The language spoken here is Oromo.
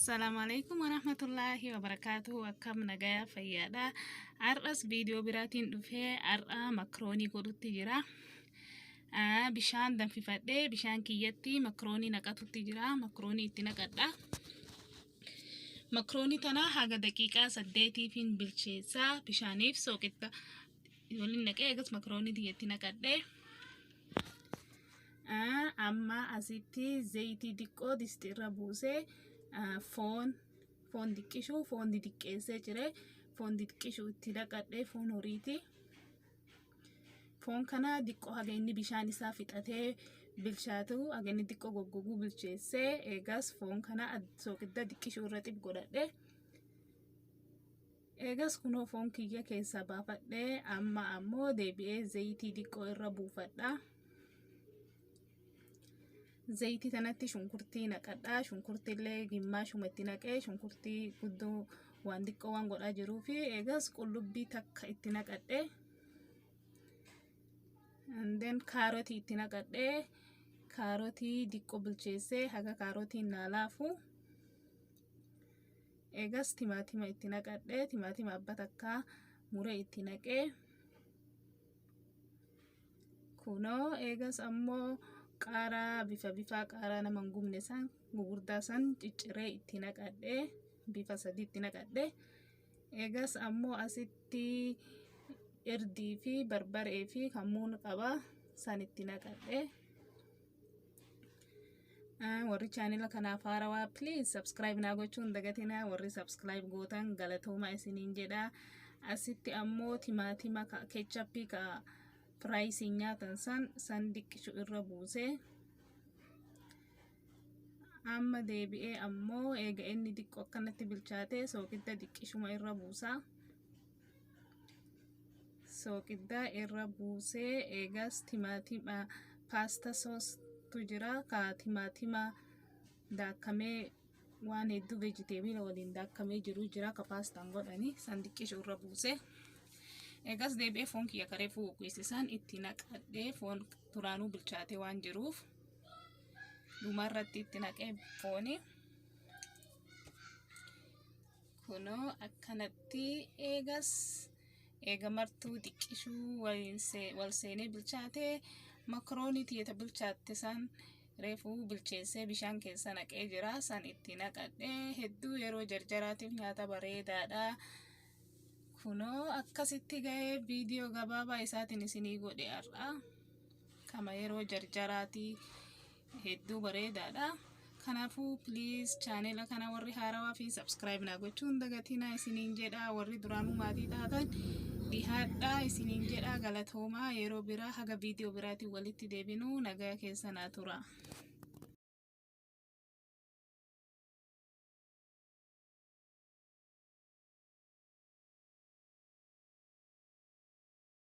السلام عليكم ورحمة الله وبركاته. وكم نجايا فيادا أرأس فيديو براتين دفع أرأ مكروني قدوت تجرا بشان دم في فده بشان كيتي مكروني نقطو تجرا مكروني تنقطع مكروني تنا حاجة دقيقة سديتي فين بالشيسا بشانيف سوكتا يقولين نك إيجس مكروني ديتي نقطع أما أسيتي زيتي ديكو ديستيرا بوسي foon diqqishu foon diqqeessee jire foon diqqishu itti dhaqadhee foon horiiti. Foon kana diqqoo haga inni bishaan isaa fixatee bilchaatu haga inni diqqoo goggoguu bilcheessee eegas foon kana sookidda diqqishuu irra xib godhadhe. Eegas kunoo foon kiyya keessaa baafadhee amma ammoo deebi'ee zayitii diqqoo irra buufadha. Zayitii tanatti shunkurtii naqadha. Shunkurtiillee gimmaashuma itti naqee shunkurtii guddoo waan diqqoo waan godhaa jiruu fi eegas qullubbii takka itti naqadhe. And then kaarotii itti naqadhe. Kaarotii diqqoo bilcheessee haga kaarotiin naalaafu. Eegas timaatima itti naqadhe. Timaatima abba takka muree itti naqee. Kunoo eegas ammoo qaaraa bifa qaaraa nama hin gubne san gugurdaa san cicciree itti naqadhe bifa sadii itti naqadhe. Eegas ammoo asitti irdii fi barbaree fi kammuun qaba san itti naqadhe. Warri chaanila kanaaf haarawaa please subscribe naa gochuun dagatina. Warri subscribe gootan galatooma isiniin jedha. Asitti ammoo timaatima ketchuppii ka firaayisii nyaatan san diqqishu irra buuse. Amma deebi'ee ammoo eega inni diqqoo akkanatti bilchaate sookidda diqqishuma irra buusa. Sookidda irra buusee eegas timaatima paasta soostu jira ka timaatima daakamee waan hedduu veejiteebila waliin daakamee jiru jira ka paastaan godhani san diqqishu irra buuse. Eegas deebi'ee foon kiyya karee fuuqisiisan itti naqadhee foon turaanuu bilchaate waan jiruuf dhumarratti itti naqee fooni. Kunoo akkanatti eegas eega martuu xiqqishuu wal seenee bilchaate makaroonii tiyata bilchaatte san reefuu bilcheessee bishaan keessa naqee jira san itti naqadhee hedduu yeroo jarjaraatiif nyaata bareedaadha. Kunoo akkasitti ga'ee viidiyoo gabaabaa isaatiin isinii godhe har'a kama yeroo jarjaraatii hedduu bareedaadha. Kanaafuu please chaanela kana warri haarawaa fi subscribe naa gochuun dagatina isiniin jedha. Warri duraanuu maatii taatan dhihaadhaa isiniin jedha. Galatoomaa yeroo biraa haga viidiyoo biraatiin walitti deebinuu nagaa keessa naa tura.